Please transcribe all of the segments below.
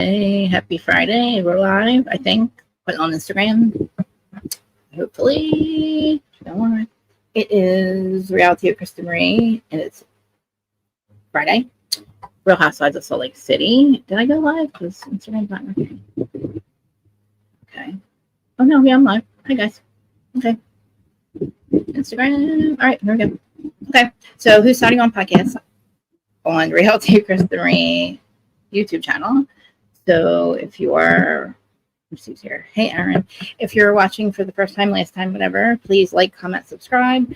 Hey, happy Friday. We're live, I think, but on Instagram. Hopefully. It is Reality of Krista Marie, and it's Friday. Real Housewives of Salt Lake City. Did I go live? Because Instagram's not working. Okay. Oh, no, yeah, I'm live. Hi, guys. Okay. Instagram. All right, here we go. Okay. So, who's starting on podcast? On Reality of Krista Marie YouTube channel. So if you are, let's see here. Hey, Aaron, if you're watching for the first time, last time, whatever, please like, comment, subscribe.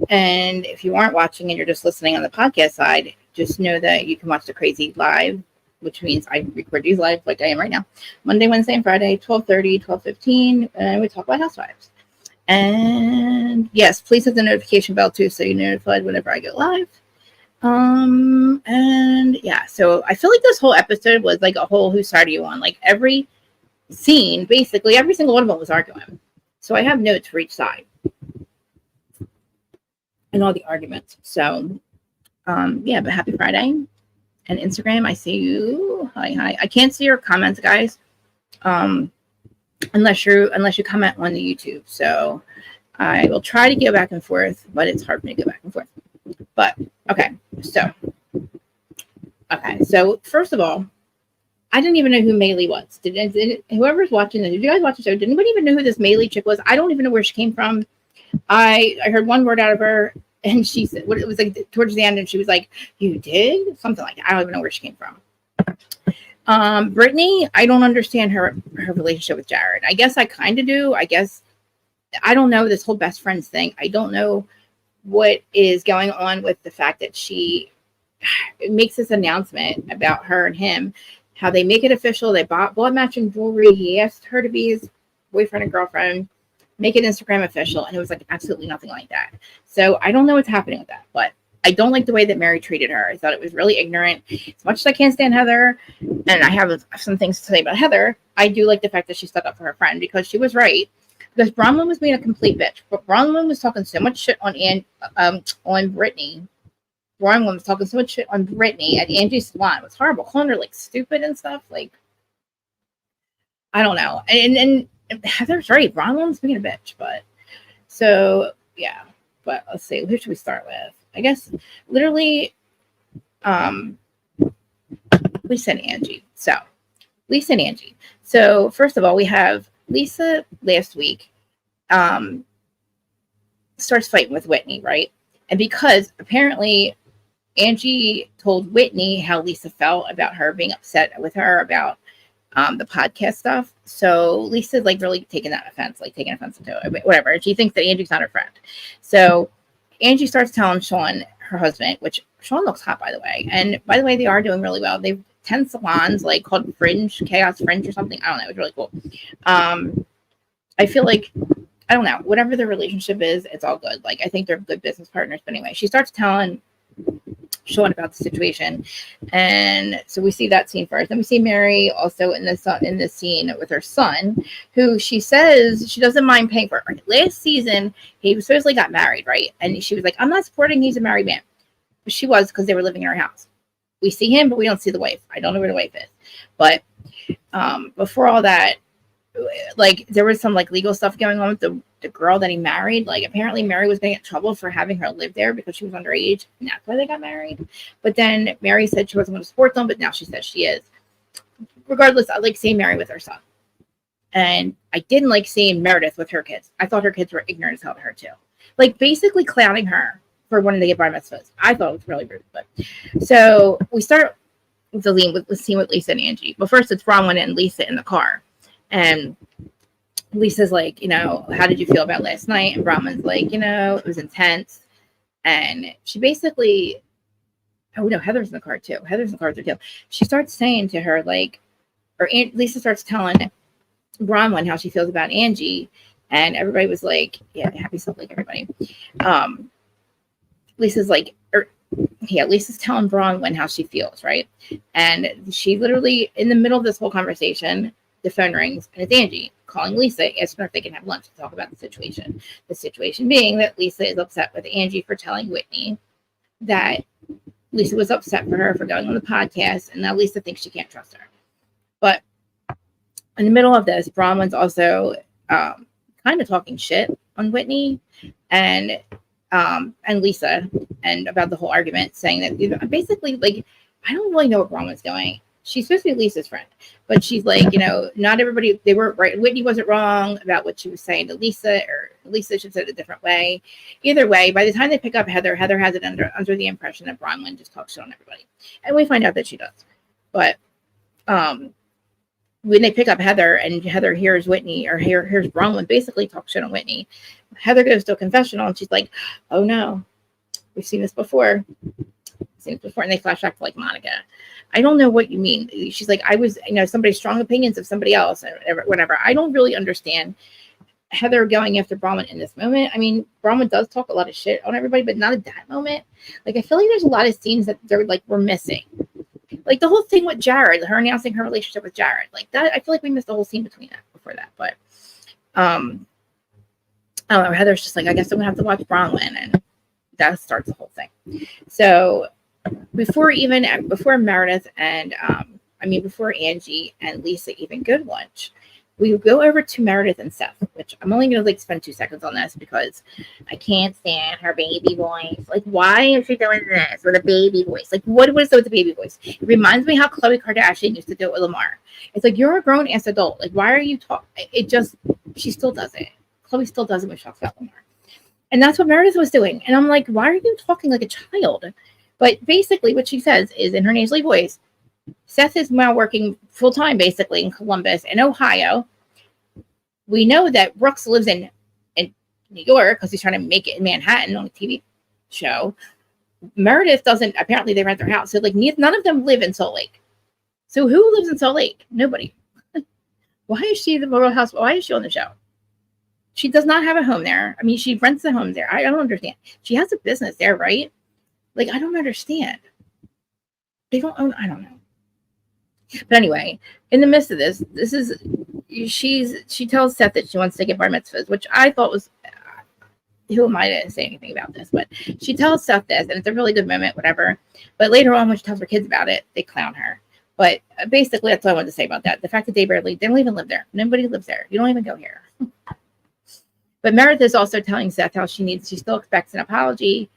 And if you aren't watching and you're just listening on the podcast side, just know that you can watch the crazy live, which means I record these live like I am right now, Monday, Wednesday, and Friday, 12:30, 12:15, and we talk about housewives. And yes, please hit the notification bell too, so you're notified whenever I go live. And yeah, so I feel like this whole episode was like a whole Whose Side Are You On? Like every scene, basically every single one of them was arguing. So I have notes for each side and all the arguments. So yeah, but happy Friday. And Instagram, I see you. Hi. I can't see your comments, guys. Unless you comment on the YouTube. So I will try to go back and forth, but it's hard for me to go back and forth. But okay, so first of all, I didn't even know who Maylee was. Did whoever's watching this, did you guys watch the show? Did anybody even know who this Maylee chick was? I don't even know where she came from. I heard one word out of her, and she said, "What it was like towards the end," and she was like, "You did something like that." I don't even know where she came from. Brittany, I don't understand her relationship with Jared. I guess I kind of do. I guess I don't know this whole best friends thing. I don't know what is going on with the fact that she makes this announcement about her and him, how they make it official. They bought matching jewelry. He asked her to be his boyfriend and girlfriend, make it Instagram official. And it was like absolutely nothing like that. So I don't know what's happening with that, but I don't like the way that Mary treated her. I thought it was really ignorant. As much as I can't stand Heather, and I have some things to say about Heather, I do like the fact that she stuck up for her friend because she was right. Because Bronwyn was being a complete bitch. But Bronwyn was talking so much shit on Brittany. Bronwyn was talking so much shit on Brittany at Angie's salon. It was horrible. Calling her like stupid and stuff. Like, I don't know. And Heather's right. Bronwyn's being a bitch. But so yeah. But let's see. Who should we start with? I guess literally Lisa and Angie. So Lisa and Angie. So first of all, we have Lisa last week starts fighting with Whitney, right? And because apparently Angie told Whitney how Lisa felt about her being upset with her about the podcast stuff. So Lisa's like really taking offense to it, whatever. She thinks that Angie's not her friend. So Angie starts telling Sean, her husband, which Sean looks hot, by the way. And by the way, they are doing really well. They've 10 salons like called Chaos Fringe or something. I don't know. It was really cool. I feel like, I don't know, whatever their relationship is, it's all good. Like, I think they're good business partners. But anyway, she starts telling Sean about the situation. And so we see that scene first. Then we see Mary also in this scene with her son, who she says she doesn't mind paying for. Last season, he supposedly got married, right? And she was like, I'm not supporting he's a married man. But she was, because they were living in her house. We see him, but we don't see the wife. I don't know where the wife is. But before all that, like there was some like legal stuff going on with the girl that he married. Like apparently Mary was going to get in trouble for having her live there because she was underage, and that's why they got married. But then Mary said she wasn't going to support them, but now she says she is. Regardless, I like seeing Mary with her son, and I didn't like seeing Meredith with her kids. I thought her kids were ignorant as hell to her too, like basically clowning her for wanting to get bar mitzvahs. I thought it was really rude. But so we start with the scene with Lisa and Angie. But first, it's Bronwyn and Lisa in the car. And Lisa's like, you know, how did you feel about last night? And Bronwyn's like, you know, it was intense. And she basically, oh no, Heather's in the car too. She starts saying to her, like, Lisa starts telling Bronwyn how she feels about Angie. And everybody was like, yeah, happy stuff, like everybody. Lisa's telling Bronwyn how she feels, right? And she literally, in the middle of this whole conversation, the phone rings, and it's Angie calling Lisa, asking her if they can have lunch to talk about the situation. The situation being that Lisa is upset with Angie for telling Whitney that Lisa was upset for her for going on the podcast, and now Lisa thinks she can't trust her. But In the middle of this, Bronwyn's also kind of talking shit on Whitney and Lisa, and about the whole argument, saying that basically, like, I don't really know what Bronwyn's doing. She's supposed to be Lisa's friend, but she's like, not everybody, they weren't right. Whitney wasn't wrong about what she was saying to Lisa, or Lisa should say it a different way. Either way, by the time they pick up Heather has it under the impression that Bronwyn just talks shit on everybody. And we find out that she does. But when they pick up Heather, and Heather hears Whitney, or hears Bronwyn basically talk shit on Whitney, Heather goes to a confessional, and she's like, oh no, we've seen this before. And they flash back to, like, Monica. I don't know what you mean. She's like, I was, somebody's strong opinions of somebody else, or whatever. I don't really understand Heather going after Bronwyn in this moment. I mean, Bronwyn does talk a lot of shit on everybody, but not at that moment. Like, I feel like there's a lot of scenes that they're like, we're missing. Like the whole thing with Jared, her announcing her relationship with Jared, like that. I feel like we missed the whole scene before that. But I don't know. Heather's just like, I guess I'm gonna have to watch Bronwyn, and that starts the whole thing. So before Meredith and before Angie and Lisa even go to lunch, we go over to Meredith and Seth, which I'm only going to spend 2 seconds on this because I can't stand her baby voice. Like, why is she doing this with a baby voice? Like, what is it with the baby voice? It reminds me how Khloe Kardashian used to do it with Lamar. It's like, you're a grown ass adult. Like, why are you talking? She still does it. Khloe still does it when she talks about Lamar. And that's what Meredith was doing. And I'm like, why are you talking like a child? But basically what she says is, in her nasally voice, Seth is now working full-time basically in Columbus, in Ohio. We know that Brooks lives in New York because he's trying to make it in Manhattan on a TV show. Meredith doesn't. Apparently they rent their house. So, like, none of them live in Salt Lake. So who lives in Salt Lake? Nobody. Why is she the Royal House? Why is she on the show? She does not have a home there. I mean, she rents a home there. I don't understand. She has a business there, right? Like, I don't understand. They don't own, I don't know. But anyway, in the midst of this, she tells Seth that she wants to get bar mitzvahs, which I thought was, who am I to say anything about this? But she tells Seth this, and it's a really good moment, whatever. But later on, when she tells her kids about it, they clown her. But basically, that's all I wanted to say about that. The fact that they don't even live there. Nobody lives there. You don't even go here. But Meredith is also telling Seth how she still expects an apology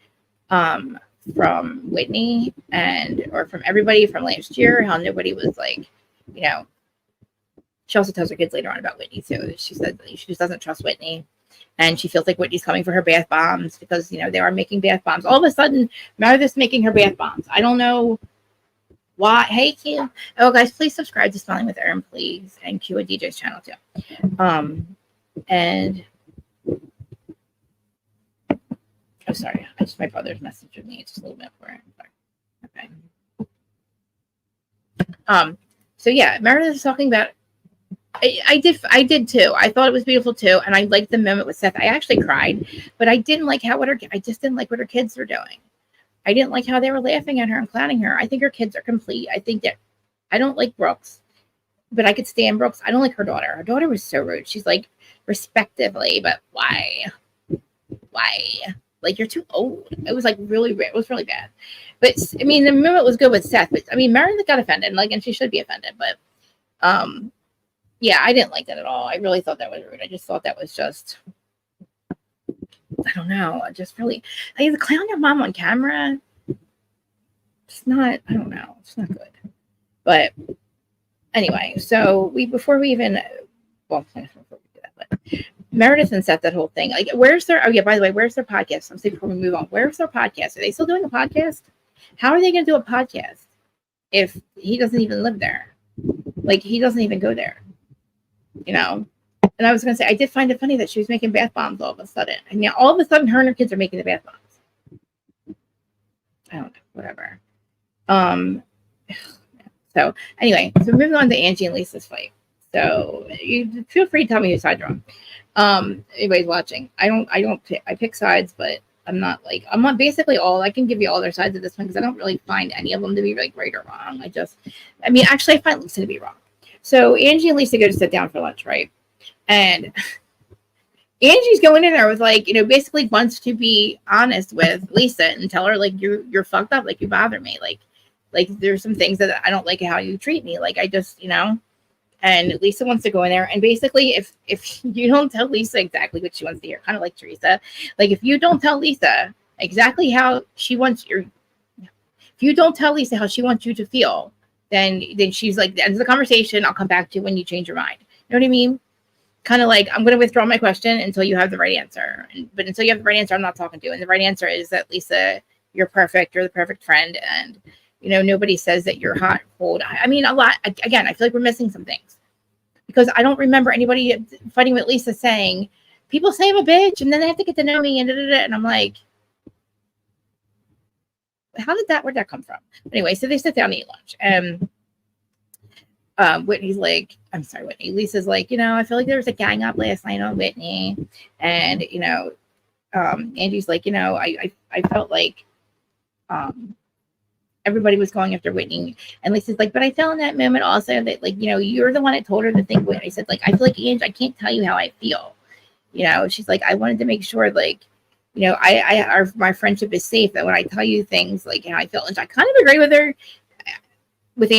from Whitney or from everybody from last year, how nobody was like, she also tells her kids later on about Whitney too. She said she just doesn't trust Whitney, and she feels like Whitney's coming for her bath bombs because, they are making bath bombs. All of a sudden, Meredith's making her bath bombs. I don't know why. Hey, Q. Oh, guys, please subscribe to Smiling with Erin, please, and Q and DJ's channel too. And oh, sorry. My brother's messaging me. It's just a little bit for it. Okay. So yeah, Meredith is talking about. I did too. I thought it was beautiful too, and I liked the moment with Seth. I actually cried, but I didn't like I just didn't like what her kids were doing. I didn't like how they were laughing at her and clowning her. I think her kids are complete. I think that I don't like Brooks, but I could stand Brooks. I don't like her daughter. Her daughter was so rude. She's like, respectively, but why? Like, you're too old. It was like it was really bad. But I mean, the moment was good with Seth. But I mean, Meredith got offended, and she should be offended. But yeah, I didn't like that at all. I really thought that was rude. I just thought that was just, I don't know. I just really, like, the clown your mom on camera. It's not. I don't know. It's not good. But anyway, so before we do that, but Meredith and Seth, that whole thing. Like, where's their? Oh yeah, by the way, where's their podcast? I'm saying before we move on, where's their podcast? Are they still doing a podcast? How are they going to do a podcast if he doesn't even live there? Like, he doesn't even go there. And I was going to say, I did find it funny that she was making bath bombs all of a sudden. And now all of a sudden, her and her kids are making the bath bombs. I don't know, whatever. So anyway, so moving on to Angie and Lisa's fight. So you feel free to tell me whose side you're on. Anybody's watching. I pick sides, but I'm not basically I can give you all their sides of this one because I don't really find any of them to be like right or wrong. Actually I find Lisa to be wrong. So Angie and Lisa go to sit down for lunch, right? And Angie's going in there with basically wants to be honest with Lisa and tell her like you're fucked up, like you bother me, like there's some things that I don't like how you treat me, like I just And Lisa wants to go in there. And basically, if you don't tell Lisa exactly what she wants to hear, kind of like Teresa, like if you don't tell Lisa exactly how she wants your, if you don't tell Lisa how she wants you to feel, then she's like, the end of the conversation. I'll come back to you when you change your mind. You know what I mean? Kind of like, I'm going to withdraw my question until you have the right answer. But until you have the right answer, I'm not talking to you. And the right answer is that, Lisa, you're perfect. You're the perfect friend. And, you know, nobody says that you're hot, cold. I mean, a lot. Again, I feel like we're missing some things. Because I don't remember anybody fighting with Lisa saying, people say I'm a bitch, and then they have to get to know me, and da-da-da. And I'm like, where'd that come from? Anyway, so they sit down to eat lunch. And Whitney's like, I'm sorry, Whitney. Lisa's like, you know, I feel like there was a gang up last night on Whitney. And, you know, Angie's like, you know, I felt like everybody was going after Whitney. And Lisa's like, but I felt in that moment also that, like, you know, you're the one that told her to think Whitney. I said, like, I feel like, Angie, I can't tell you how I feel. You know, she's like, I wanted to make sure, like, you know, my friendship is safe, that when I tell you things like how I feel. And I kind of agree with her, with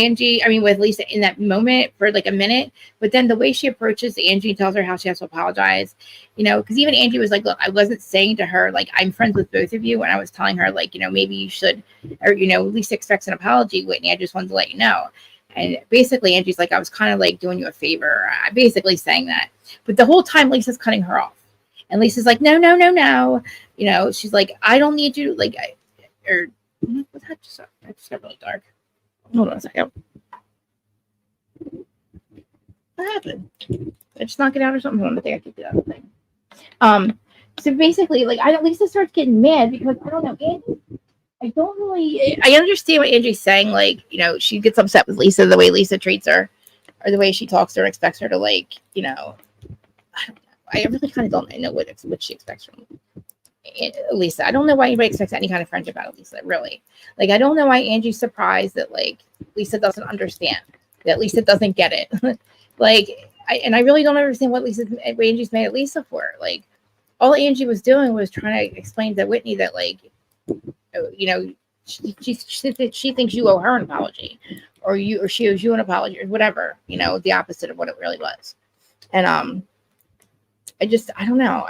Lisa in that moment for like a minute. But then the way she approaches Angie, tells her how she has to apologize, you know, because even Angie was like, look, I wasn't saying to her, like, I'm friends with both of you. And I was telling her, like, you know, maybe you should, or, you know, Lisa expects an apology, Whitney. I just wanted to let you know. And basically Angie's like, I was kind of like doing you a favor. I'm basically saying that. But the whole time Lisa's cutting her off. And Lisa's like, no. You know, she's like, I don't need you. Like, that just got really dark. Hold on a second. What happened? Did I just knock it out or something? I think I kicked it out of the thing. So basically, like, Lisa starts getting mad because I don't know, Angie. I understand what Angie's saying. Like, you know, she gets upset with Lisa, the way Lisa treats her, or the way she talks to her, expects her to, like, you know, I don't know. I really kind of don't know what she expects from Lisa. I don't know why anybody expects any kind of friendship out of Lisa, really. Like, I don't know why Angie's surprised that, like, Lisa doesn't understand, that Lisa doesn't get it. Like, I really don't understand what Angie's mad at Lisa for. Like, all Angie was doing was trying to explain to Whitney that, like, you know, she thinks you owe her an apology, or she owes you an apology, or whatever, you know, the opposite of what it really was. And I don't know.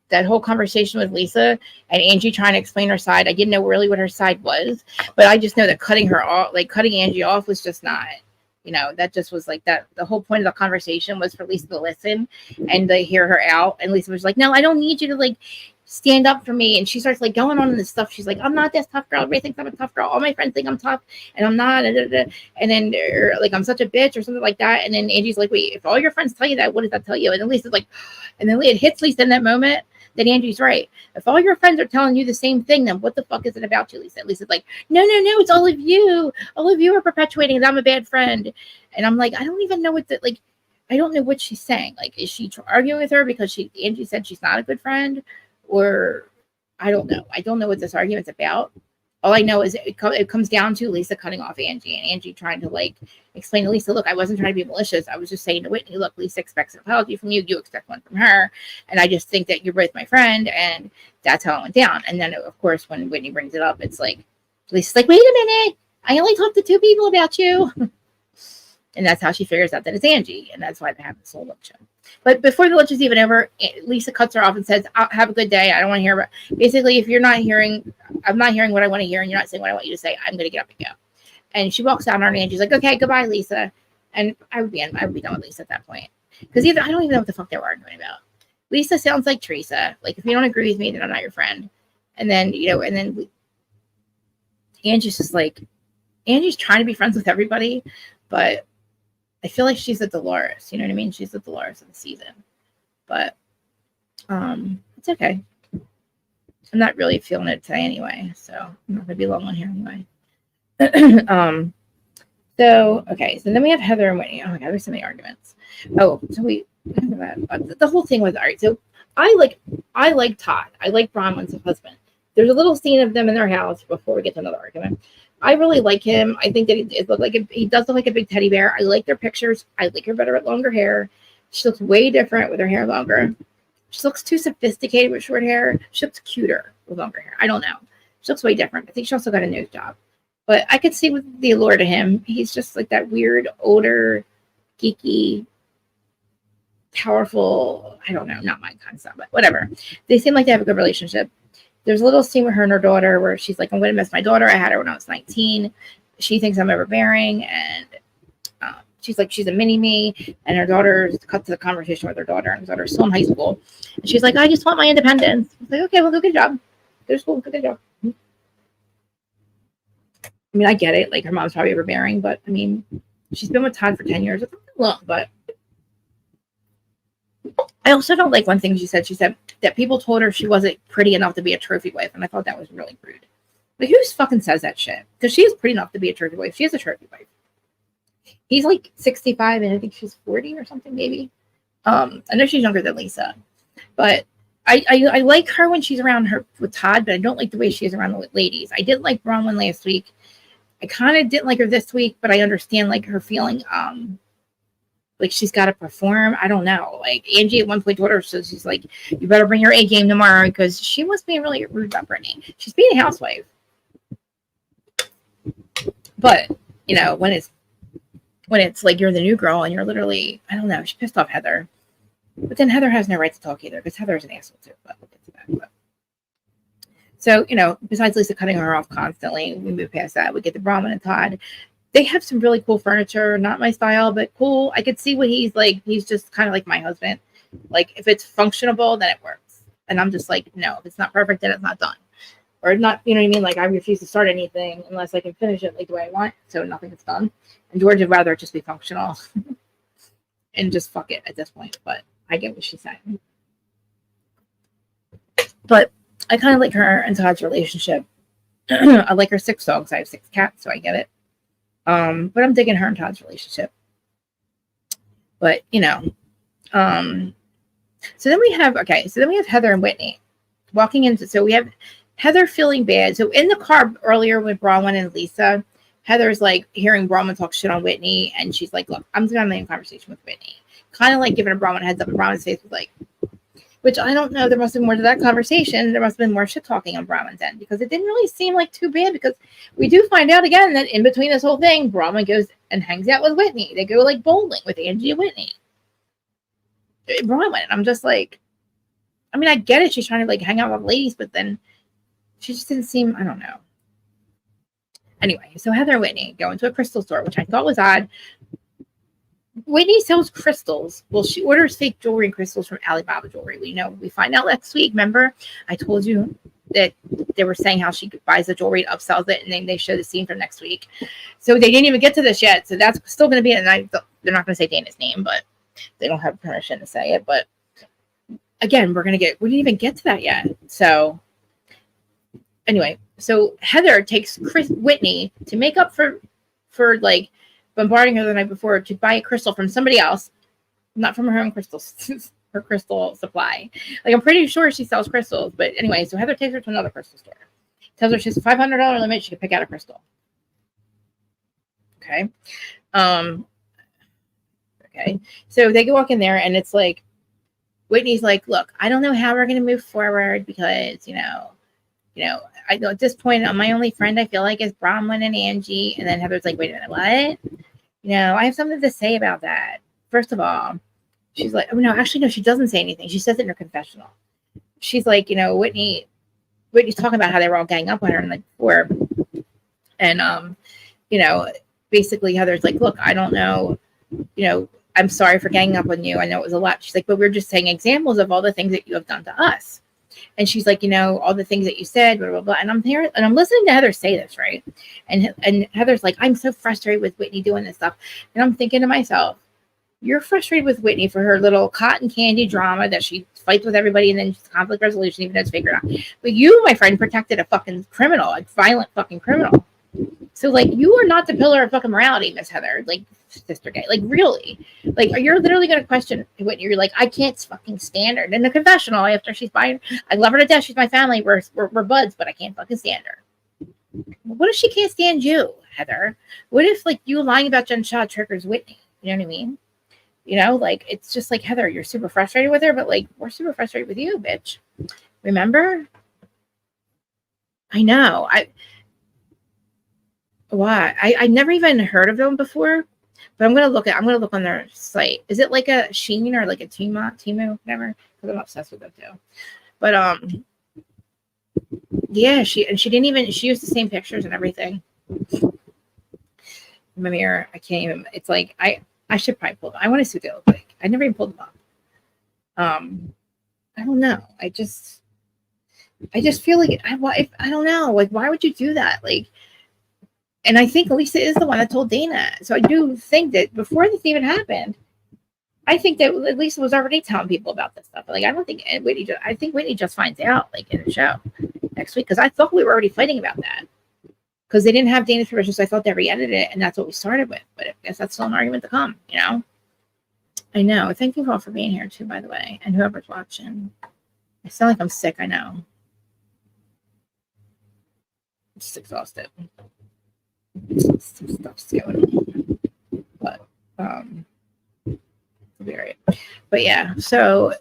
That whole conversation with Lisa and Angie trying to explain her side, I didn't know really what her side was, but I just know that cutting Angie off was just not, you know, that just was like that. The whole point of the conversation was for Lisa to listen and to hear her out. And Lisa was like, no, I don't need you to, like, stand up for me. And she starts, like, going on this stuff. She's like, I'm not this tough girl. Everybody thinks I'm a tough girl. All my friends think I'm tough and I'm not. And then, like, I'm such a bitch or something like that. And then Angie's like, wait, if all your friends tell you that, what does that tell you? And then Lisa's like, and then it hits Lisa in that moment that Angie's right. If all your friends are telling you the same thing, then what the fuck is it about you, Lisa? Lisa's like, no, it's all of you. All of you are perpetuating that I'm a bad friend. And I'm like, I don't even know I don't know what she's saying. Like, is she arguing with her because Angie said she's not a good friend? Or I don't know. I don't know what this argument's about. All I know is it comes down to Lisa cutting off Angie, and Angie trying to, like, explain to Lisa, look, I wasn't trying to be malicious. I was just saying to Whitney, look, Lisa expects an apology from you. You expect one from her. And I just think that you're both my friend. And that's how it went down. And then, of course, when Whitney brings it up, it's like, Lisa's like, wait a minute. I only talked to 2 people about you. And that's how she figures out that it's Angie. And that's why they have this whole lunch show. But before the lunch is even over, Lisa cuts her off and says, have a good day. I don't want to hear about, basically, if I'm not hearing what I want to hear and you're not saying what I want you to say, I'm going to get up and go. And she walks down on her and she's like, okay, goodbye, Lisa. And I would be done with Lisa at that point. Because I don't even know what the fuck they were arguing about. Lisa sounds like Teresa. Like, if you don't agree with me, then I'm not your friend. And then, you know, Angie's just like, Angie's trying to be friends with everybody, but I feel like she's a Dolores, you know what I mean? She's the Dolores of the season, but it's okay. I'm not really feeling it today anyway, so I'm not gonna be long on here anyway. So then we have Heather and Whitney. Oh my God, there's so many arguments. Oh, so the whole thing was, all right. So I like Todd. I like Bronwyn's husband. There's a little scene of them in their house before we get to another argument. I really like him. I think that he does look like a big teddy bear. I like their pictures. I like her better with longer hair. She looks way different with her hair longer. She looks too sophisticated with short hair. She looks cuter with longer hair. I don't know. She looks way different. I think she also got a nose job. But I could see with the allure to him. He's just like that weird, older geeky, powerful, I don't know, not my kind of stuff, but whatever. They seem like they have a good relationship. There's a little scene with her and her daughter where she's like, I'm going to miss my daughter. I had her when I was 19. She thinks I'm overbearing. And she's like, she's a mini me. And her daughter cut to the conversation with her daughter. And her daughter's still in high school. And she's like, I just want my independence. I was like, okay, well, good job. Go to school. Good job. I mean, I get it. Like, her mom's probably overbearing. But, I mean, she's been with Todd for 10 years. It's not long, but I also don't like one thing she said. She said that people told her she wasn't pretty enough to be a trophy wife. And I thought that was really rude. Like, who fucking says that shit? Because she is pretty enough to be a trophy wife. She is a trophy wife. He's like 65 and I think she's 40 or something, maybe. I know she's younger than Lisa. But I like her when she's around her with Todd, but I don't like the way she is around the ladies. I didn't like Bronwyn last week. I kind of didn't like her this week, but I understand like her feeling like she's got to perform. I don't know. Like Angie at one point told her, so she's like, you better bring your A game tomorrow, because she was being really rude about Brittany. She's being a housewife. But, you know, when it's like you're the new girl and you're literally, I don't know, she pissed off Heather. But then Heather has no right to talk either, because Heather's an asshole too. But we'll get to that. But. So, you know, besides Lisa cutting her off constantly, we move past that. We get the Bronwyn and Todd. They have some really cool furniture, not my style, but cool. I could see what he's like. He's just kind of like my husband. Like, if it's functionable, then it works. And I'm just like, no, if it's not perfect, then it's not done. Or not, you know what I mean? Like, I refuse to start anything unless I can finish it like the way I want. So nothing is done. And George would rather it just be functional and just fuck it at this point. But I get what she's saying. But I kind of like her and Todd's relationship. I like her 6 dogs. I have 6 cats, so I get it. But I'm digging her and Todd's relationship. But, you know, so then we have Heather and Whitney walking into, so we have Heather feeling bad. So in the car earlier with Bronwyn and Lisa, Heather's like hearing Bronwyn talk shit on Whitney, and she's like, look, I'm going to have a conversation with Whitney. Kind of like giving a Bronwyn a heads up, and Bronwyn's face was like, which I don't know, there must have been more to that conversation. There must have been more shit talking on Bronwyn's end, because it didn't really seem like too bad, because we do find out again that in between this whole thing, Bronwyn goes and hangs out with Whitney. They go like bowling with Angie and Whitney. Bronwyn, I'm just like, I mean, I get it. She's trying to like hang out with ladies, but then she just didn't seem, I don't know. Anyway, so Heather and Whitney go into a crystal store, which I thought was odd. Whitney sells crystals. Well, she orders fake jewelry and crystals from Alibaba Jewelry. We find out next week. Remember, I told you that they were saying how she buys the jewelry and upsells it, and then they show the scene from next week. So they didn't even get to this yet. So that's still going to be, and they're not going to say Dana's name, but they don't have permission to say it. But again, we didn't even get to that yet. So anyway, so Heather takes Whitney to make up for like bombarding her the night before to buy a crystal from somebody else, not from her own crystals, her crystal supply. Like, I'm pretty sure she sells crystals, but anyway, so Heather takes her to another crystal store. Tells her she has a $500 limit. She can pick out a crystal. Okay. Okay. So they go walk in there, and it's like, Whitney's like, look, I don't know how we're going to move forward, because, you know, I know at this point, my only friend I feel like is Bronwyn and Angie. And then Heather's like, wait a minute, what? You know, I have something to say about that. First of all, she's like, oh no, actually, no, she doesn't say anything. She says it in her confessional. She's like, you know, Whitney's talking about how they were all gang up on her and like before. And, you know, basically Heather's like, look, I don't know, you know, I'm sorry for ganging up on you. I know it was a lot. She's like, but we're just saying examples of all the things that you have done to us. And she's like, you know, all the things that you said, blah, blah, blah. And I'm here and I'm listening to Heather say this, right? And Heather's like, I'm so frustrated with Whitney doing this stuff. And I'm thinking to myself, you're frustrated with Whitney for her little cotton candy drama that she fights with everybody and then conflict resolution, even though it's figured out. But you, my friend, protected a fucking criminal, a violent fucking criminal. So, like, you are not the pillar of fucking morality, Miss Heather. Like, Sister Gay. Like, really? Like, you're literally going to question Whitney. You're like, I can't fucking stand her. In the confessional, after she's buying, I love her to death. She's my family. We're buds, but I can't fucking stand her. What if she can't stand you, Heather? What if, like, you lying about Jen Shaw triggers Whitney? You know what I mean? You know, like, it's just like, Heather, you're super frustrated with her, but, like, we're super frustrated with you, bitch. Remember? I know. Why? I never even heard of them before. But I'm gonna look on their site. Is it like a Sheen or like a Timo, whatever? Because I'm obsessed with them too. But yeah, she used the same pictures and everything. My mirror, I can't even. It's like I should probably pull them. I want to see what they look like. I never even pulled them up. I don't know. I just feel like I don't know. Like, why would you do that? Like, and I think Lisa is the one that told Dana. So I do think that before this even happened, I think that Lisa was already telling people about this stuff. Like, I don't think Whitney. I think Whitney just finds out like in the show next week, because I thought we were already fighting about that because they didn't have Dana's permission. So I thought they re-edited it, and that's what we started with. But I guess that's still an argument to come. You know. I know. Thank you all for being here too, by the way, and whoever's watching. I sound like I'm sick. I know. I'm just exhausted. Some stuff's going on, but it'll be all right. But yeah, so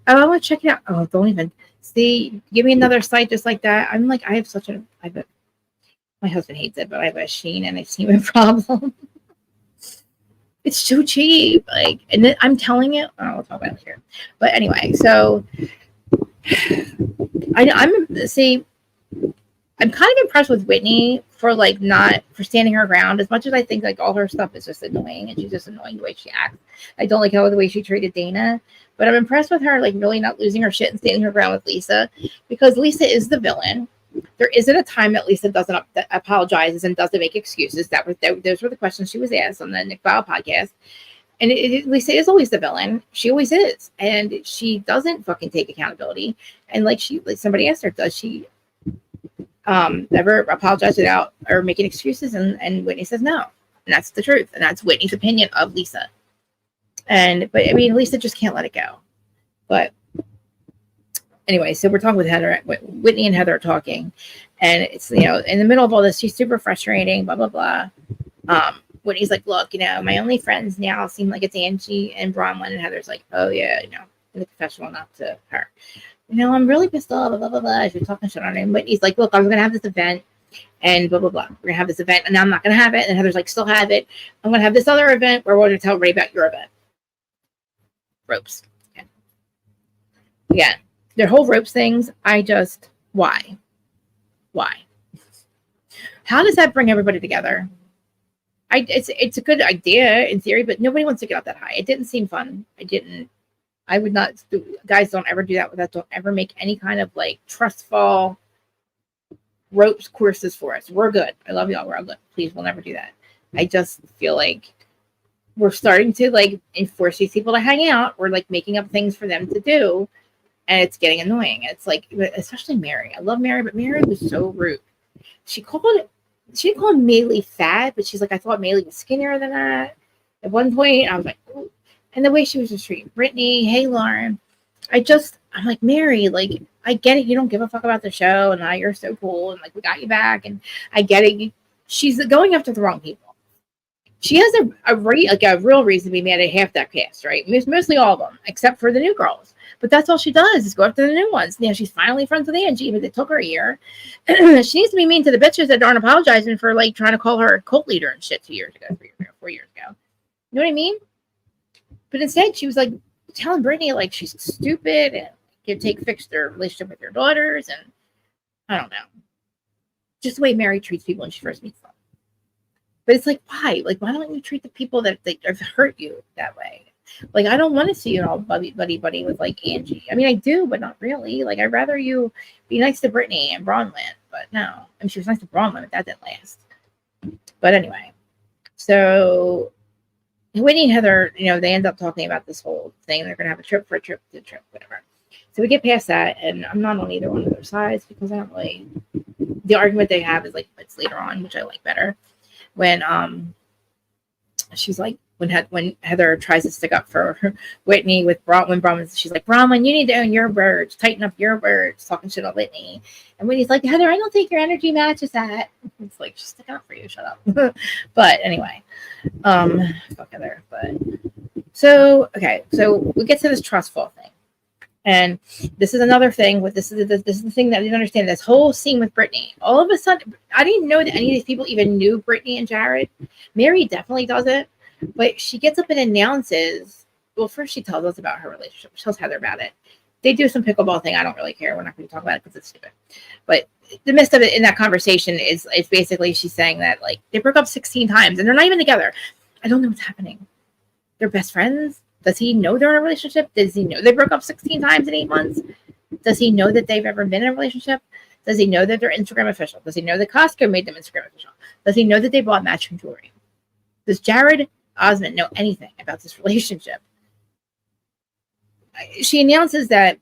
I want to check it out. Oh, don't even see. Give me another site just like that. I'm like, I have my husband hates it, but I have a Sheen and a Temu problem. It's so cheap. Like, and then I'm telling you, we'll talk about it later. But anyway, so I'm kind of impressed with Whitney for standing her ground. As much as I think like all her stuff is just annoying, and she's just annoying the way she acts. I don't like the way she treated Dana, but I'm impressed with her like really not losing her shit and standing her ground with Lisa, because Lisa is the villain. There isn't a time that Lisa doesn't apologizes and doesn't make excuses. Those were the questions she was asked on the Nick Bile podcast. And Lisa is always the villain. She always is, and she doesn't fucking take accountability. And like somebody asked her, does she ever apologize without or making excuses? And Whitney says no, and that's the truth, and that's Whitney's opinion of Lisa. But I mean, Lisa just can't let it go. But anyway, so we're talking with Heather. Whitney and Heather are talking, and it's in the middle of all this, she's super frustrating. Blah blah blah. Whitney's like, look, my only friends now seem like it's Angie and Bronwyn, and Heather's like, oh yeah, in the confessional, not to her. I'm really pissed off. Blah blah blah blah. She's talking shit on him. Whitney's like, look, I'm gonna have this event, and blah blah blah. We're gonna have this event, and I'm not gonna have it. And Heather's like, still have it. I'm gonna have this other event where we're gonna tell Ray about your event. Ropes. Yeah. Their whole ropes things, why? How does that bring everybody together? It's a good idea in theory, but nobody wants to get up that high. It didn't seem fun. I would not. Guys, don't ever do that. Don't ever make any kind of like trust fall ropes courses for us. We're good. I love y'all. We're all good. Please, we'll never do that. I just feel like we're starting to like enforce these people to hang out. We're like making up things for them to do. And it's getting annoying. It's like, especially Mary. I love Mary, but Mary was so rude. She didn't call Maylee fat, but she's like, I thought Maylee was skinnier than that. At one point, I was like, ooh. And the way she was just treating Brittany, hey, Lauren. I'm like, Mary, like, I get it. You don't give a fuck about the show, and now you're so cool, and like, we got you back, and I get it. She's going after the wrong people. She has a real reason to be mad at half that cast, right? Mostly all of them, except for the new girls. But that's all she does is go after the new ones. Now she's finally friends with Angie, but it took her a year. She needs to be mean to the bitches that aren't apologizing for like trying to call her a cult leader and shit 4 years ago. You know what I mean? But instead, she was like telling Brittany like she's stupid and can fix their relationship with their daughters, and I don't know, just the way Mary treats people when she first meets them. But it's like, why? Like, why don't you treat the people that have hurt you that way? Like, I don't want to see you all buddy with like Angie. I mean, I do, but not really. Like, I'd rather you be nice to Brittany and Bronwyn, but no. I mean, she was nice to Bronwyn, but that didn't last. But anyway, so Whitney and Heather, they end up talking about this whole thing. They're going to have a trip, whatever. So we get past that, and I'm not on either one of their sides because I don't really. The argument they have is like it's later on, which I like better. When she's like when Heather tries to stick up for Whitney with Bronwyn, she's like, Bronwyn, you need to own your words, tighten up your words, talking shit on Whitney. And Whitney's like, Heather, I don't think your energy matches that. It's like, just stick up for you, shut up. But anyway, fuck Heather. But so we get to this trust fall thing. And this is another thing with this is the thing that I didn't understand. This whole scene with Brittany, all of a sudden, I didn't know that any of these people even knew Brittany and Jared. Mary definitely doesn't, but she gets up and announces. Well, first she tells us about her relationship. She tells Heather about it. They do some pickleball thing. I don't really care. We're not going to talk about it because it's stupid. But the midst of it in that conversation is basically she's saying that like they broke up 16 times and they're not even together. I don't know what's happening. They're best friends. Does he know they're in a relationship? Does he know they broke up 16 times in 8 months? Does he know that they've ever been in a relationship? Does he know that they're Instagram official? Does he know that Costco made them Instagram official? Does he know that they bought matching jewelry? Does Jared Osmond know anything about this relationship? She announces that,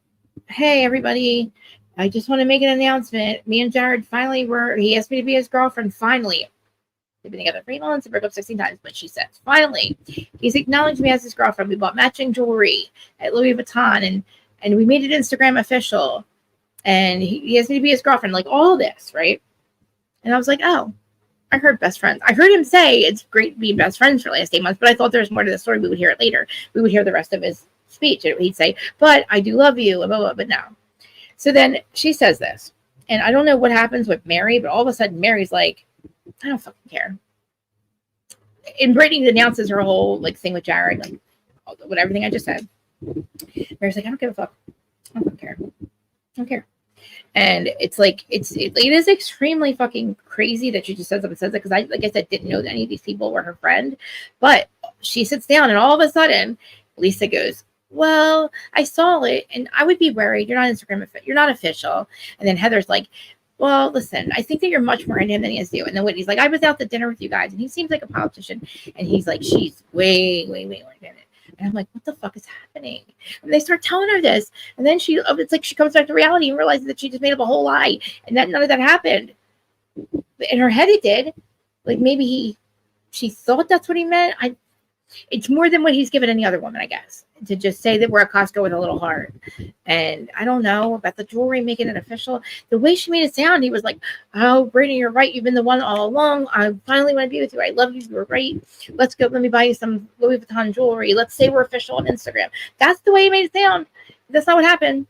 hey, everybody, I just want to make an announcement. Me and Jared finally he asked me to be his girlfriend. Finally. They've been together 3 months and broke up 16 times, but she says, finally, he's acknowledged me as his girlfriend. We bought matching jewelry at Louis Vuitton and we made it Instagram official. And he asked me to be his girlfriend, like all this, right? And I was like, oh, I heard best friends. I heard him say it's great being best friends for the last 8 months, but I thought there was more to the story. We would hear it later. We would hear the rest of his speech. He'd say, but I do love you, blah, blah, but no. So then she says this, and I don't know what happens with Mary, but all of a sudden Mary's like, I don't fucking care. And Brittany announces her whole like thing with Jared, like everything I just said. Mary's like, I don't give a fuck. I don't care. I don't care. And it's like it is extremely fucking crazy that she just says it because I like I said didn't know that any of these people were her friend. But she sits down and all of a sudden Lisa goes, well, I saw it and I would be worried. You're not Instagram, you're not official. And then Heather's like, well, listen, I think that you're much more into him than he is you. And then Whitney's like, I was out to dinner with you guys, and he seems like a politician. And he's like, she's way, way, way more than it. And I'm like, what the fuck is happening? And they start telling her this. And then it's like she comes back to reality and realizes that she just made up a whole lie. And that none of that happened. In her head it did. Like maybe she thought that's what he meant. It's more than what he's given any other woman, I guess, to just say that we're a Costco with a little heart. And I don't know about the jewelry, making it official. The way she made it sound, he was like, oh, Brittany, you're right. You've been the one all along. I finally want to be with you. I love you. You're right. Let's go. Let me buy you some Louis Vuitton jewelry. Let's say we're official on Instagram. That's the way he made it sound. That's not what happened.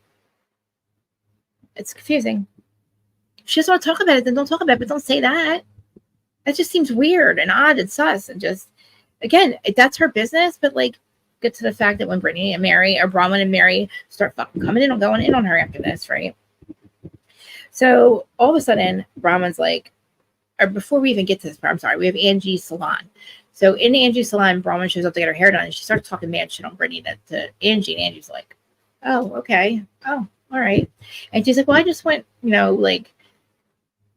It's confusing. If she doesn't want to talk about it, then don't talk about it, but don't say that. That just seems weird and odd and sus and just, again, that's her business, but like, get to the fact that when Brittany and Mary, or Bronwyn and Mary, start fucking coming in and going in on her after this, right? So all of a sudden, Bronwyn's like, or before we even get to this part, I'm sorry, we have Angie's salon. So in Angie's salon, Bronwyn shows up to get her hair done, and she starts talking mad shit on Brittany to Angie, and Angie's like, oh, okay. Oh, all right. And she's like, well, I just went, like,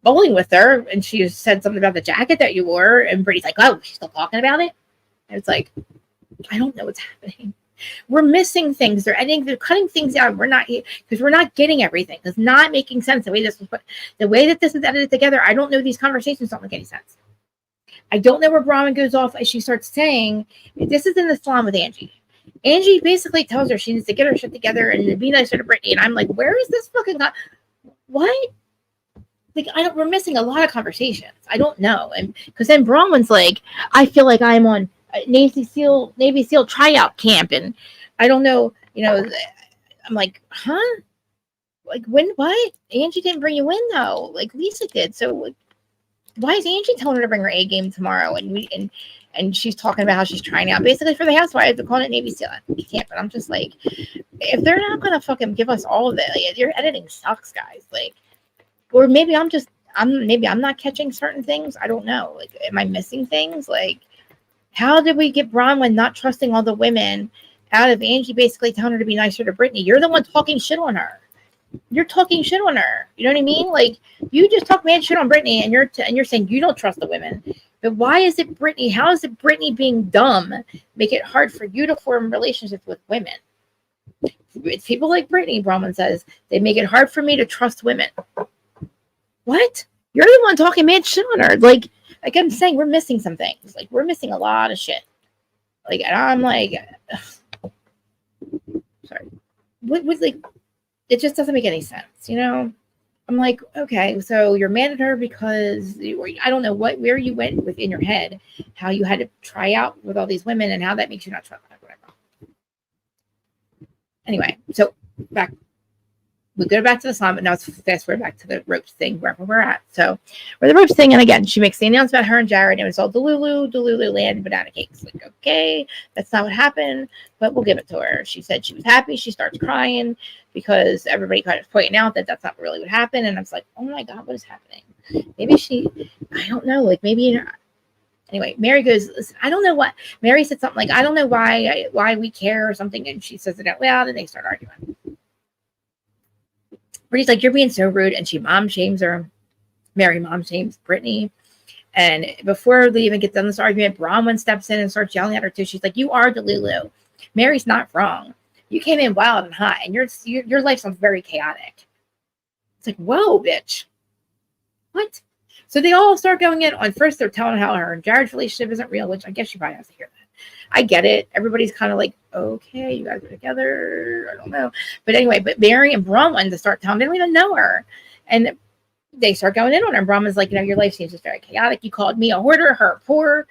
bowling with her, and she said something about the jacket that you wore, and Brittany's like, oh, she's still talking about it? And it's like, I don't know what's happening. We're missing things. They're cutting things out. We're not, because we're not getting everything. It's not making sense the way this was put, the way that this is edited together. I don't know. These conversations don't make any sense. I don't know where Bronwyn goes off as she starts saying, this is in the salon with Angie. Angie basically tells her she needs to get her shit together and be nicer to Brittany. And I'm like, where is this fucking what? Like, we're missing a lot of conversations. I don't know. And because then Bronwyn's like, I feel like I'm on Navy SEAL tryout camp, and I don't know, I'm like, huh? Like, when, what? Angie didn't bring you in though. Like, Lisa did. So like, why is Angie telling her to bring her A game tomorrow? And she's talking about how she's trying out basically for the housewives. They're calling it Navy SEAL camp. But I'm just like, if they're not going to fucking give us all of it, like, your editing sucks, guys. Like, or maybe I'm not catching certain things. I don't know. Like, am I missing things? Like, how did we get Bronwyn not trusting all the women out of Angie basically telling her to be nicer to Brittany? You're the one talking shit on her. You're talking shit on her. You know what I mean? Like, you just talk mad shit on Brittany, and you're saying you don't trust the women. But why is it Brittany? How is it Brittany being dumb make it hard for you to form relationships with women? It's people like Brittany, Bronwyn says, they make it hard for me to trust women. What? You're the one talking mad shit on her. Like I'm saying, we're missing some things. Like, we're missing a lot of shit. Like, and I'm like, sorry. What like, it just doesn't make any sense, I'm like, okay, so you're mad at her because I don't know where you went within your head, how you had to try out with all these women and how that makes you not trust them, whatever. Anyway, so back. We go back to the salon, but now it's fast forward back to the ropes thing, wherever we're at. So we're the ropes thing, and again, she makes the announcement about her and Jared, and it was all Delulu land banana cakes. Like, okay, that's not what happened, but we'll give it to her. She said she was happy. She starts crying because everybody kind of pointing out that that's not really what happened, and I was like, oh my God, what is happening? Maybe I don't know, like maybe. Anyway, Mary goes, listen, I don't know what. Mary said something like, I don't know why we care or something, and she says it out loud, and they start arguing. Brittany's like, you're being so rude, and she mom shames her. Mary mom shames Brittany. And before they even get done this argument, Bronwyn steps in and starts yelling at her too. She's like, you are Delulu. Mary's not wrong. You came in wild and hot, and your life sounds very chaotic. It's like, whoa, bitch. What? So they all start going in on first. They're telling how her and Jared's relationship isn't real, which I guess she probably has to hear that. I get it. Everybody's kind of like, okay, you guys are together. I don't know. But anyway, but Mary and Bronwyn to start telling, they don't even know her. And they start going in on her. And Bronwyn's like, your life seems just very chaotic. You called me a hoarder, her poor.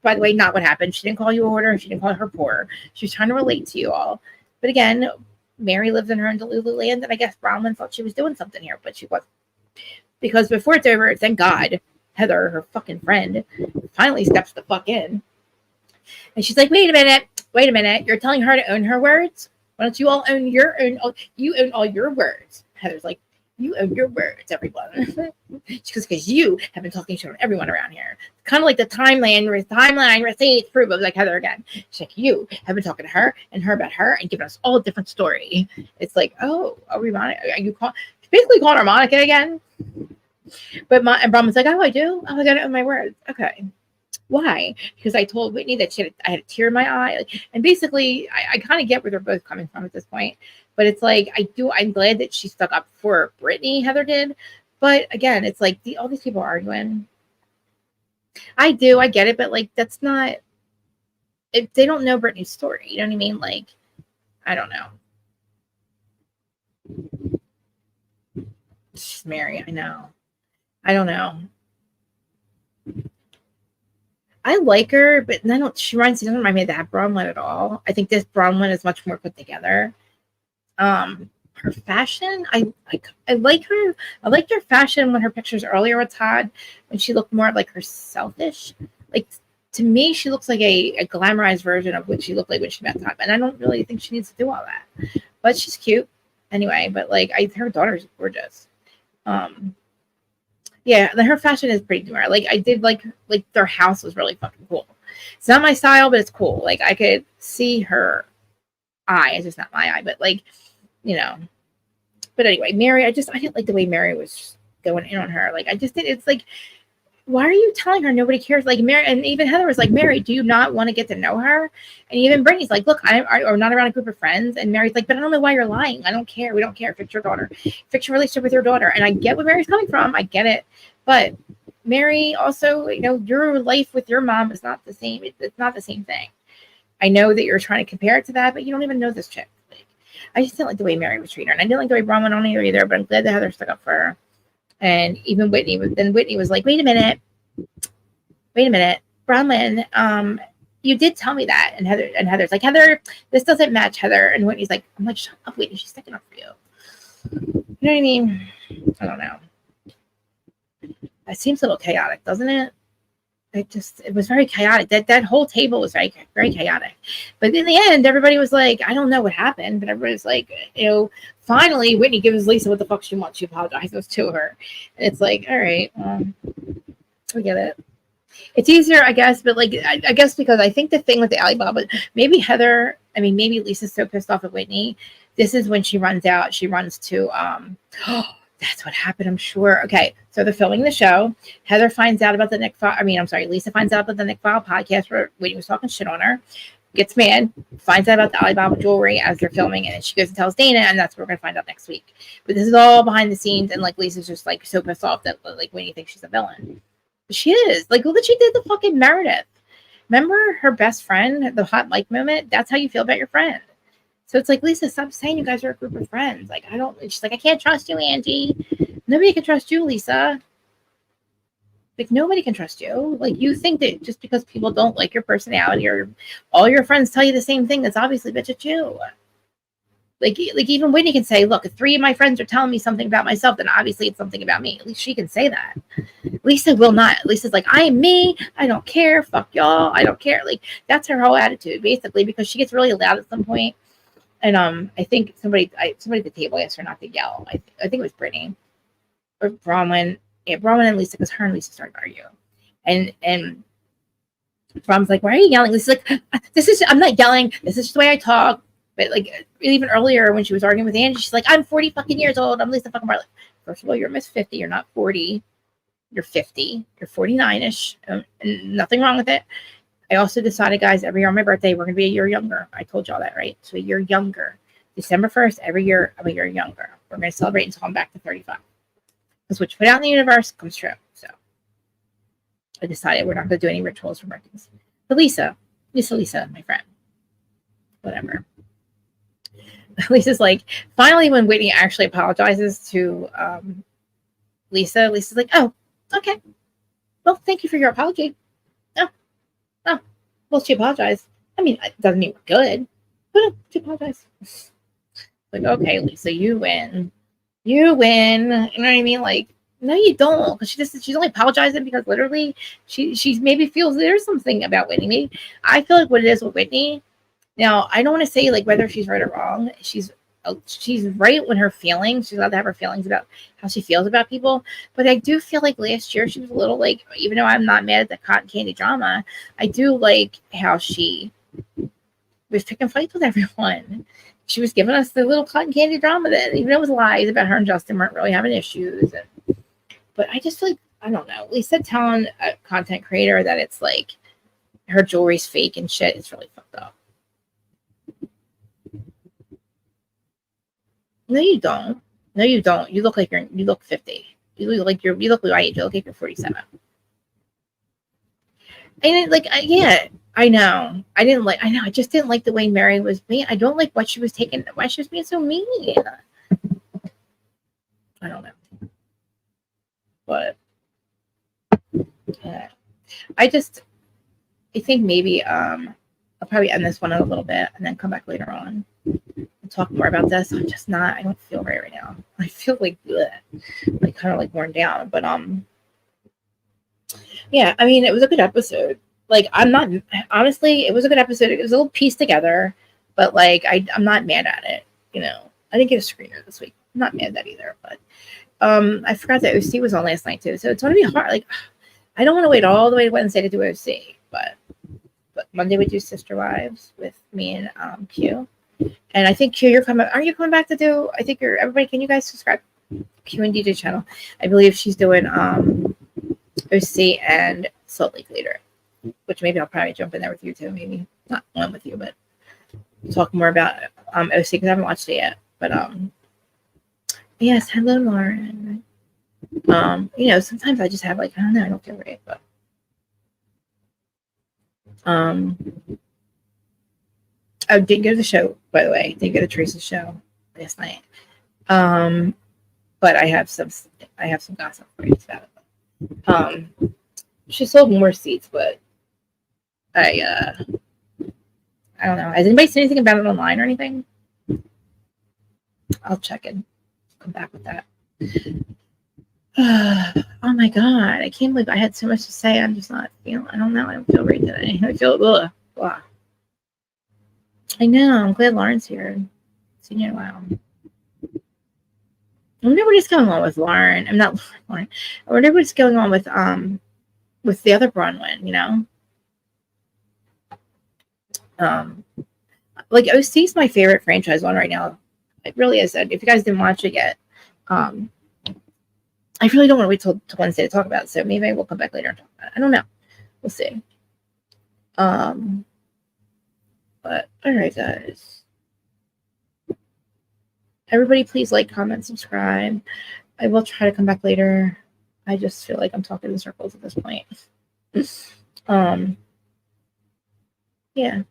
By the way, not what happened. She didn't call you a hoarder, and she didn't call her poor. She was trying to relate to you all. But again, Mary lives in her in Delulu land, and I guess Bronwyn thought she was doing something here, but she wasn't. Because before it's over, thank God, Heather, her fucking friend, finally steps the fuck in. And she's like, wait a minute. You're telling her to own her words? Why don't you all own you own all your words? Heather's like, you own your words, everyone. Because you have been talking shit on everyone around here. Kind of like the timeline receipts proof of like Heather again. She's like, you have been talking to her and her about her and giving us all a different story. It's like, oh, are we Monica? Are you basically calling her Monica again? But and Bronwyn's like, oh, I do? Oh, I gotta own my words. Okay. Why? Because I told Whitney that I had a tear in my eye. And basically, I kind of get where they're both coming from at this point. But it's like, I'm glad that she stuck up for Brittany, Heather did. But again, it's like all these people are arguing. I get it. But like, that's not, if they don't know Brittany's story, you know what I mean? Like, I don't know. She's Mary, I know. I don't know. I like her, but she doesn't remind me of that Bronwyn at all. I think this Bronwyn is much more put together. Her fashion, I like her. I liked her fashion when her pictures earlier with Todd, when she looked more like her selfish. Like, to me, she looks like a glamorized version of what she looked like when she met Todd. And I don't really think she needs to do all that. But she's cute anyway. But like, her daughter's gorgeous. Yeah, her fashion is pretty newer. Like, I did like their house was really fucking cool. It's not my style, but it's cool. Like, I could see her eye. It's just not my eye, but like, you know. But anyway, Mary, I didn't like the way Mary was going in on her. Like, I just did. It's like, why are you telling her nobody cares? Like, Mary, and even Heather was like, Mary, do you not want to get to know her? And even Brittany's like, look, I'm not around a group of friends. And Mary's like, but I don't know why you're lying. I don't care. We don't care. Fix your daughter. Fix your relationship with your daughter. And I get where Mary's coming from. I get it. But Mary also, your life with your mom is not the same. It's not the same thing. I know that you're trying to compare it to that, but you don't even know this chick. Like, I just didn't like the way Mary was treating her. And I didn't like the way Bronwyn on her either, but I'm glad that Heather stuck up for her. And even Whitney was like, wait a minute, Bronwyn, you did tell me that. And Heather's like, Heather, this doesn't match, Heather. And Whitney's like, I'm like, shut up, Whitney, she's sticking up for you. You know what I mean? I don't know. It seems a little chaotic, doesn't it? It was very chaotic. That whole table was very, very chaotic. But in the end, everybody was like, I don't know what happened, but everybody's like, finally, Whitney gives Lisa what the fuck she wants. She apologizes to her. And it's like, all right, we get it. It's easier, I guess, but like, I guess because I think the thing with the Alibaba, maybe Lisa's so pissed off at Whitney. This is when she runs out. She runs to, that's what happened, I'm sure. Okay, so they're filming the show. Heather finds out about the Nick File. Lisa finds out about the Nick File podcast where Whitney was talking shit on her. Gets mad, finds out about the Alibaba jewelry as they're filming, and she goes and tells Dana, and that's what we're gonna find out next week. But this is all behind the scenes, and like Lisa's just like so pissed off that like Whitney thinks she's a villain. But she is. Like, look what she did to fucking Meredith. Remember her best friend, the hot mic moment? That's how you feel about your friend. So it's like, Lisa, stop saying you guys are a group of friends. Like, she's like, I can't trust you, Angie. Nobody can trust you, Lisa. Like, nobody can trust you. Like, you think that just because people don't like your personality or all your friends tell you the same thing, that's obviously bitch at you. Like even Whitney can say, look, if 3 of my friends are telling me something about myself, then obviously it's something about me. At least she can say that. Lisa will not. Lisa's like, I am me. I don't care. Fuck y'all. I don't care. Like, that's her whole attitude, basically, because she gets really loud at some point. And I think somebody at the table asked her not to yell. I think it was Brittany or Bronwyn. Yeah, Bronwyn and Lisa, because her and Lisa started arguing. And Brom's like, why are you yelling? Lisa's like, I'm not yelling. This is just the way I talk. But like even earlier when she was arguing with Angie, she's like, I'm 40 fucking years old. I'm Lisa fucking Bartlett. First of all, you're Miss 50. You're not 40. You're 50. You're 49-ish. Nothing wrong with it. I also decided, guys, every year on my birthday, we're going to be a year younger. I told y'all that, right? So a year younger. December 1st, every year, I'm a year younger. We're going to celebrate until I'm back to 35. Because what you put out in the universe comes true. So I decided we're not going to do any rituals for birthdays. But Lisa, my friend. Whatever. Lisa's like, finally, when Whitney actually apologizes to Lisa's like, oh, okay. Well, thank you for your apology. Oh, well, she apologized. I mean, it doesn't mean we're good, but she apologized. Like, okay, Lisa, you win. You win. You know what I mean? Like, no, you don't. Because she's only apologizing because literally she maybe feels there's something about Whitney. Maybe I feel like what it is with Whitney. Now, I don't want to say like whether she's right or wrong. She's right when her feelings. She's allowed to have her feelings about how she feels about people. But I do feel like last year she was a little like, even though I'm not mad at the cotton candy drama, I do like how she was picking fights with everyone. She was giving us the little cotton candy drama that even though it was lies about her and Justin weren't really having issues. But I just feel like, I don't know, Lisa telling a content creator that it's like her jewelry's fake and shit is really fucked up. No, you don't. No, you don't. You look like you look 50. You look like you look my age. You look like you're 47. And like, yeah, I know. I just didn't like the way Mary was being. I don't like what she was taking. Why she was being so mean. I don't know. But I think maybe I'll probably end this one in a little bit and then come back later on and talk more about this. I'm just not. I don't feel right now. I feel like kind of like worn down. But yeah. I mean, it was a good episode. Like, I'm not honestly. It was a good episode. It was a little pieced together, but like I'm not mad at it. You know, I didn't get a screener this week. I'm not mad at that either. But I forgot that OC was on last night too, so it's going to be hard. Like, I don't want to wait all the way to Wednesday to do OC, but Monday we do Sister Wives with me and Q. And I think Q, you're coming. Are you coming back to do? I think you're. Everybody, can you guys subscribe? Q and DJ channel. I believe she's doing OC and Salt Lake later, which maybe I'll probably jump in there with you too. Maybe not one with you, but talk more about OC because I haven't watched it yet. But yes, hello Lauren. You know, sometimes I just have like, I don't know, I don't feel right, but I didn't go to the show, by the way. Didn't go to Teresa's show last night. But I have some gossip for you about it. She sold more seats, but I don't know. Has anybody seen anything about it online or anything? I'll check and come back with that. Oh my god, I can't believe I had so much to say. I'm just not feeling. I don't know. I don't feel right today. I feel blah. I know. I'm glad Lauren's here. Seen you in a while. I wonder what is going on with Lauren. I'm not Lauren. I wonder what's going on with the other Bronwyn. You know, like OC's my favorite franchise one right now. It really is. If you guys didn't watch it yet, I really don't want to wait till Wednesday to talk about it. So maybe we'll come back later and talk about it. I don't know. We'll see. But all right, guys. Everybody, please like, comment, subscribe. I will try to come back later. I just feel like I'm talking in circles at this point. Yeah.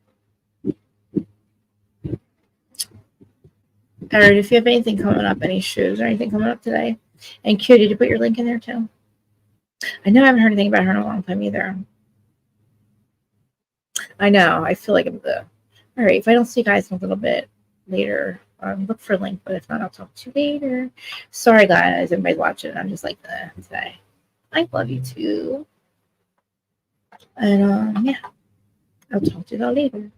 All right. If you have anything coming up, any shows or anything coming up today. And Q, did you put your link in there too? I know I haven't heard anything about her in a long time either. I know. I feel like I'm the. All right. If I don't see you guys in a little bit later, look for a link, but if not, I'll talk to you later. Sorry, guys. Everybody's watching. I'm just like today. I love you too. And yeah, I'll talk to you all later.